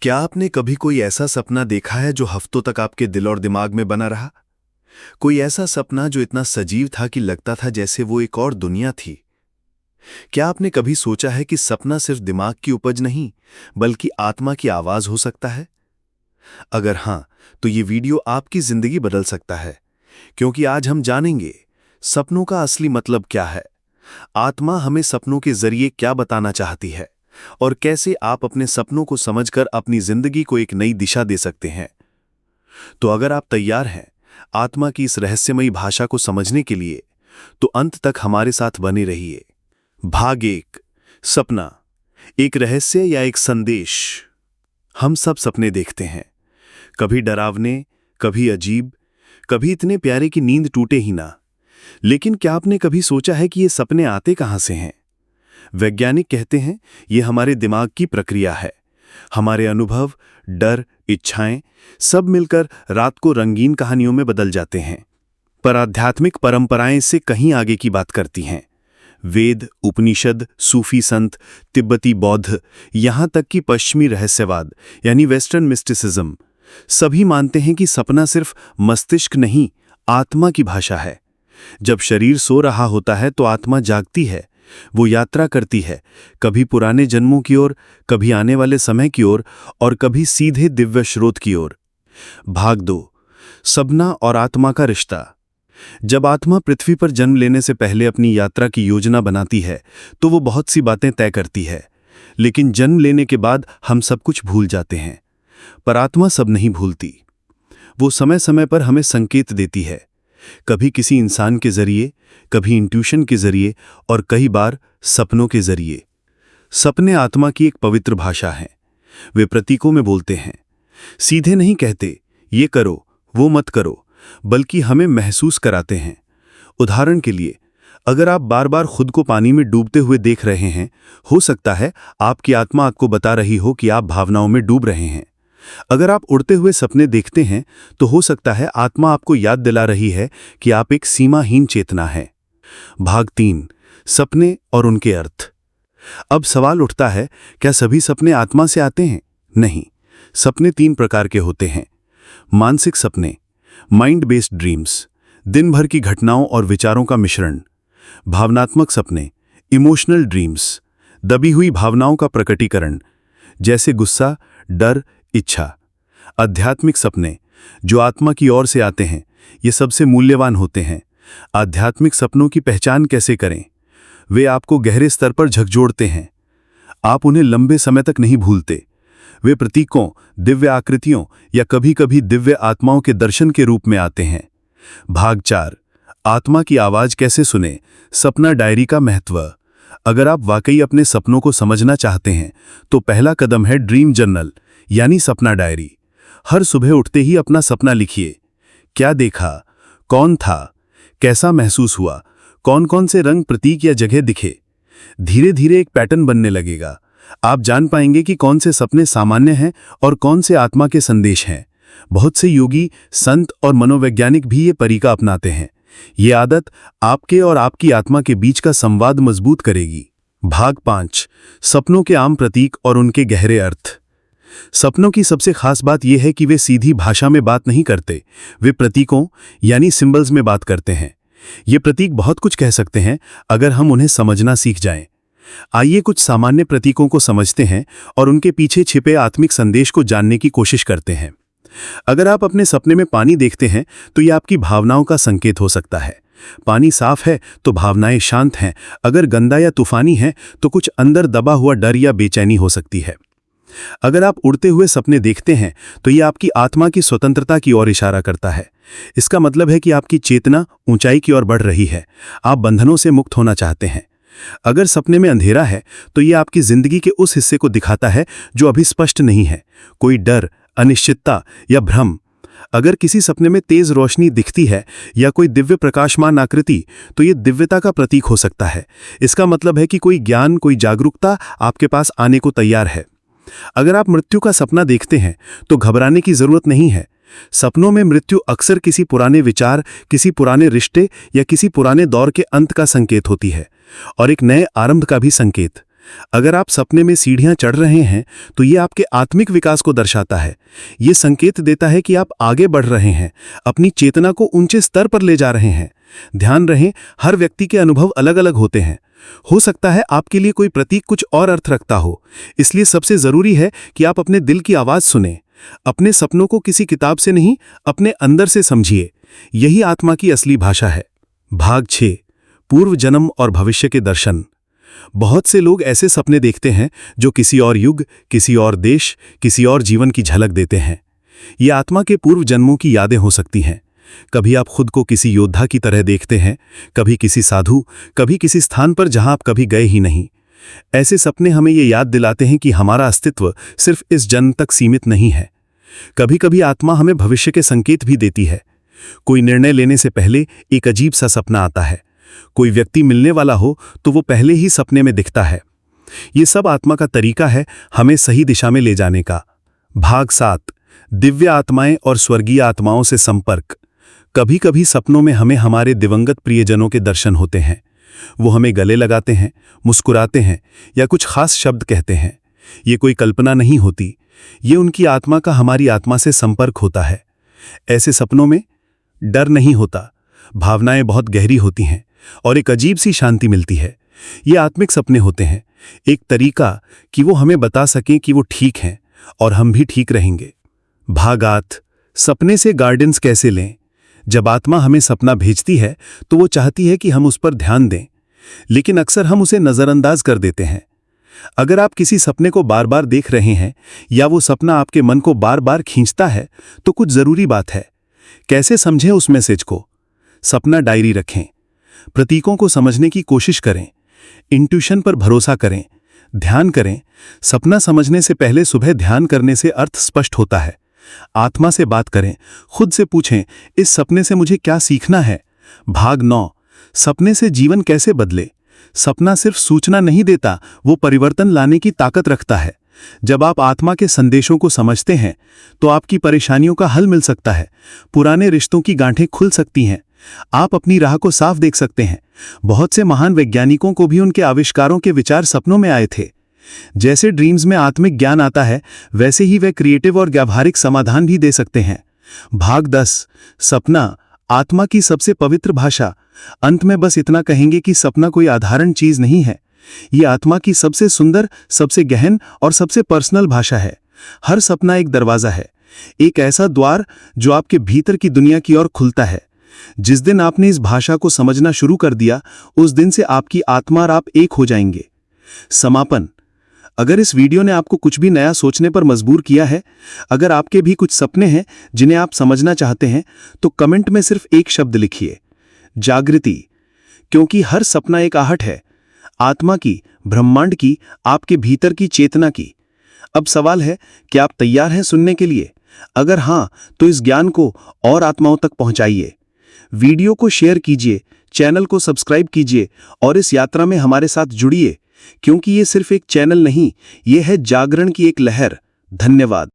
क्या आपने कभी कोई ऐसा सपना देखा है जो हफ्तों तक आपके दिल और दिमाग में बना रहा? कोई ऐसा सपना जो इतना सजीव था कि लगता था जैसे वो एक और दुनिया थी? क्या आपने कभी सोचा है कि सपना सिर्फ दिमाग की उपज नहीं, बल्कि आत्मा की आवाज हो सकता है? अगर हां, तो ये वीडियो आपकी जिंदगी बदल सकता है, क्योंकि आज हम जानेंगे सपनों का असली मतलब क्या है, आत्मा हमें सपनों के जरिए क्या बताना चाहती है, और कैसे आप अपने सपनों को समझकर अपनी जिंदगी को एक नई दिशा दे सकते हैं। तो अगर आप तैयार हैं आत्मा की इस रहस्यमयी भाषा को समझने के लिए, तो अंत तक हमारे साथ बने रहिए। भाग एक, सपना, एक रहस्य या एक संदेश। हम सब सपने देखते हैं, कभी डरावने, कभी अजीब, कभी इतने प्यारे कि नींद टूटे ही ना। लेकिन क्या आपने कभी सोचा है कि ये सपने आते कहां से हैं? वैज्ञानिक कहते हैं ये हमारे दिमाग की प्रक्रिया है। हमारे अनुभव, डर, इच्छाएं सब मिलकर रात को रंगीन कहानियों में बदल जाते हैं। पर आध्यात्मिक परंपराएं इससे कहीं आगे की बात करती हैं। वेद, उपनिषद, सूफी संत, तिब्बती बौद्ध, यहां तक कि पश्चिमी रहस्यवाद यानी वेस्टर्न मिस्टिसिज्म, सभी मानते हैं कि सपना सिर्फ मस्तिष्क नहीं, आत्मा की भाषा है। जब शरीर सो रहा होता है तो आत्मा जागती है। वो यात्रा करती है, कभी पुराने जन्मों की ओर, कभी आने वाले समय की ओर, और कभी सीधे दिव्य स्रोत की ओर। भाग दो, सपना और आत्मा का रिश्ता। जब आत्मा पृथ्वी पर जन्म लेने से पहले अपनी यात्रा की योजना बनाती है तो वो बहुत सी बातें तय करती है, लेकिन जन्म लेने के बाद हम सब कुछ भूल जाते हैं। पर आत्मा सब नहीं भूलती। वो समय समय पर हमें संकेत देती है, कभी किसी इंसान के जरिए, कभी इंट्यूशन के जरिए, और कई बार सपनों के जरिए। सपने आत्मा की एक पवित्र भाषा है। वे प्रतीकों में बोलते हैं, सीधे नहीं कहते ये करो वो मत करो, बल्कि हमें महसूस कराते हैं। उदाहरण के लिए, अगर आप बार बार खुद को पानी में डूबते हुए देख रहे हैं, हो सकता है आपकी आत्मा आपको बता रही हो कि आप भावनाओं में डूब रहे हैं। अगर आप उड़ते हुए सपने देखते हैं तो हो सकता है आत्मा आपको याद दिला रही है कि आप एक सीमाहीन चेतना है। भाग 3, सपने और उनके अर्थ। अब सवाल उठता है, क्या सभी सपने आत्मा से आते हैं? नहीं। सपने 3 प्रकार के होते हैं। मानसिक सपने, माइंड बेस्ड ड्रीम्स, दिन भर की घटनाओं और विचारों का मिश्रण। भावनात्मक सपने, इमोशनल ड्रीम्स, दबी हुई भावनाओं का प्रकटीकरण, जैसे गुस्सा, डर, इच्छा। आध्यात्मिक सपने, जो आत्मा की ओर से आते हैं, ये सबसे मूल्यवान होते हैं। आध्यात्मिक सपनों की पहचान कैसे करें? वे आपको गहरे स्तर पर झकझोरते हैं। आप उन्हें लंबे समय तक नहीं भूलते। वे प्रतीकों, दिव्य आकृतियों या कभी-कभी दिव्य आत्माओं के दर्शन के रूप में आते हैं। भाग 4, आत्मा की आवाज कैसे सुने, सपना डायरी का महत्व। अगर आप वाकई अपने सपनों को समझना चाहते हैं तो पहला कदम है ड्रीम जर्नल यानी सपना डायरी। हर सुबह उठते ही अपना सपना लिखिए। क्या देखा, कौन था, कैसा महसूस हुआ, कौन कौन से रंग, प्रतीक या जगह दिखे। धीरे धीरे एक पैटर्न बनने लगेगा। आप जान पाएंगे कि कौन से सपने सामान्य हैं और कौन से आत्मा के संदेश हैं। बहुत से योगी, संत और मनोवैज्ञानिक भी ये तरीका अपनाते हैं। ये आदत आपके और आपकी आत्मा के बीच का संवाद मजबूत करेगी। भाग 5, सपनों के आम प्रतीक और उनके गहरे अर्थ। सपनों की सबसे खास बात यह है कि वे सीधी भाषा में बात नहीं करते, वे प्रतीकों यानी सिंबल्स में बात करते हैं। ये प्रतीक बहुत कुछ कह सकते हैं अगर हम उन्हें समझना सीख जाएं। आइए कुछ सामान्य प्रतीकों को समझते हैं और उनके पीछे छिपे आत्मिक संदेश को जानने की कोशिश करते हैं। अगर आप अपने सपने में पानी देखते हैं तो यह आपकी भावनाओं का संकेत हो सकता है। पानी साफ है तो भावनाएं शांत हैं, अगर गंदा या तूफानी है तो कुछ अंदर दबा हुआ डर या बेचैनी हो सकती है। अगर आप उड़ते हुए सपने देखते हैं तो यह आपकी आत्मा की स्वतंत्रता की ओर इशारा करता है। इसका मतलब है कि आपकी चेतना ऊंचाई की ओर बढ़ रही है, आप बंधनों से मुक्त होना चाहते हैं। अगर सपने में अंधेरा है तो यह आपकी जिंदगी के उस हिस्से को दिखाता है जो अभी स्पष्ट नहीं है, कोई डर, अनिश्चितता या भ्रम। अगर किसी सपने में तेज रोशनी दिखती है या कोई दिव्य प्रकाशमान आकृति, तो यह दिव्यता का प्रतीक हो सकता है। इसका मतलब है कि कोई ज्ञान, कोई जागरूकता आपके पास आने को तैयार है। अगर आप मृत्यु का सपना देखते हैं तो घबराने की जरूरत नहीं है। सपनों में मृत्यु अक्सर किसी पुराने विचार, किसी पुराने रिश्ते या किसी पुराने दौर के अंत का संकेत होती है, और एक नए आरंभ का भी संकेत। अगर आप सपने में सीढ़ियां चढ़ रहे हैं तो ये आपके आत्मिक विकास को दर्शाता है। ये संकेत देता है कि आप आगे बढ़ रहे हैं, अपनी चेतना को ऊंचे स्तर पर ले जा रहे हैं। ध्यान रहे, हर व्यक्ति के अनुभव अलग अलग होते हैं। हो सकता है आपके लिए कोई प्रतीक कुछ और अर्थ रखता हो, इसलिए सबसे जरूरी है कि आप अपने दिल की आवाज सुने। अपने सपनों को किसी किताब से नहीं, अपने अंदर से समझिए। यही आत्मा की असली भाषा है। भाग 6, पूर्व जन्म और भविष्य के दर्शन। बहुत से लोग ऐसे सपने देखते हैं जो किसी और युग, किसी और देश, किसी और जीवन की झलक देते हैं। ये आत्मा के पूर्व जन्मों की यादें हो सकती हैं। कभी आप खुद को किसी योद्धा की तरह देखते हैं, कभी किसी साधु, कभी किसी स्थान पर जहां आप कभी गए ही नहीं। ऐसे सपने हमें ये याद दिलाते हैं कि हमारा अस्तित्व सिर्फ इस जन्म तक सीमित नहीं है। कभी कभी आत्मा हमें भविष्य के संकेत भी देती है। कोई निर्णय लेने से पहले एक अजीब सा सपना आता है। कोई व्यक्ति मिलने वाला हो तो वो पहले ही सपने में दिखता है। ये सब आत्मा का तरीका है हमें सही दिशा में ले जाने का। भाग 7, दिव्य आत्माएं और स्वर्गीय आत्माओं से संपर्क। कभी कभी सपनों में हमें हमारे दिवंगत प्रियजनों के दर्शन होते हैं। वो हमें गले लगाते हैं, मुस्कुराते हैं या कुछ खास शब्द कहते हैं। ये कोई कल्पना नहीं होती, ये उनकी आत्मा का हमारी आत्मा से संपर्क होता है। ऐसे सपनों में डर नहीं होता, भावनाएं बहुत गहरी होती हैं और एक अजीब सी शांति मिलती है। ये आत्मिक सपने होते हैं, एक तरीका कि वो हमें बता सकें कि वो ठीक हैं और हम भी ठीक रहेंगे। भाग 8, सपने से गाइडेंस कैसे लें। जब आत्मा हमें सपना भेजती है तो वो चाहती है कि हम उस पर ध्यान दें, लेकिन अक्सर हम उसे नजरअंदाज कर देते हैं। अगर आप किसी सपने को बार बार देख रहे हैं या वो सपना आपके मन को बार बार खींचता है तो कुछ जरूरी बात है। कैसे समझें उस मैसेज को? सपना डायरी रखें, प्रतीकों को समझने की कोशिश करें, इंट्यूशन पर भरोसा करें, ध्यान करें। सपना समझने से पहले सुबह ध्यान करने से अर्थ स्पष्ट होता है। आत्मा से बात करें, खुद से पूछें, इस सपने से मुझे क्या सीखना है। भाग 9, सपने से जीवन कैसे बदले। सपना सिर्फ सूचना नहीं देता, वो परिवर्तन लाने की ताकत रखता है। जब आप आत्मा के संदेशों को समझते हैं तो आपकी परेशानियों का हल मिल सकता है, पुराने रिश्तों की गांठें खुल सकती हैं, आप अपनी राह को साफ देख सकते हैं। बहुत से महान वैज्ञानिकों को भी उनके आविष्कारों के विचार सपनों में आए थे। जैसे ड्रीम्स में आत्मिक ज्ञान आता है, वैसे ही वे क्रिएटिव और व्यावहारिक समाधान भी दे सकते हैं। भाग 10, सपना आत्मा की सबसे पवित्र भाषा। अंत में बस इतना कहेंगे कि सपना कोई साधारण चीज नहीं है, ये आत्मा की सबसे सुंदर, सबसे गहन और सबसे पर्सनल भाषा है। हर सपना एक दरवाजा है, एक ऐसा द्वार जो आपके भीतर की दुनिया की ओर खुलता है। जिस दिन आपने इस भाषा को समझना शुरू कर दिया, उस दिन से आपकी आत्मा और आप एक हो जाएंगे। समापन। अगर इस वीडियो ने आपको कुछ भी नया सोचने पर मजबूर किया है, अगर आपके भी कुछ सपने हैं जिन्हें आप समझना चाहते हैं, तो कमेंट में सिर्फ एक शब्द लिखिए, जागृति। क्योंकि हर सपना एक आहट है, आत्मा की, ब्रह्मांड की, आपके भीतर की चेतना की। अब सवाल है कि आप तैयार हैं सुनने के लिए? अगर हां, तो इस ज्ञान को और आत्माओं तक पहुंचाइए। वीडियो को शेयर कीजिए, चैनल को सब्सक्राइब कीजिए और इस यात्रा में हमारे साथ जुड़िए, क्योंकि ये सिर्फ एक चैनल नहीं, ये है जागरण की एक लहर। धन्यवाद।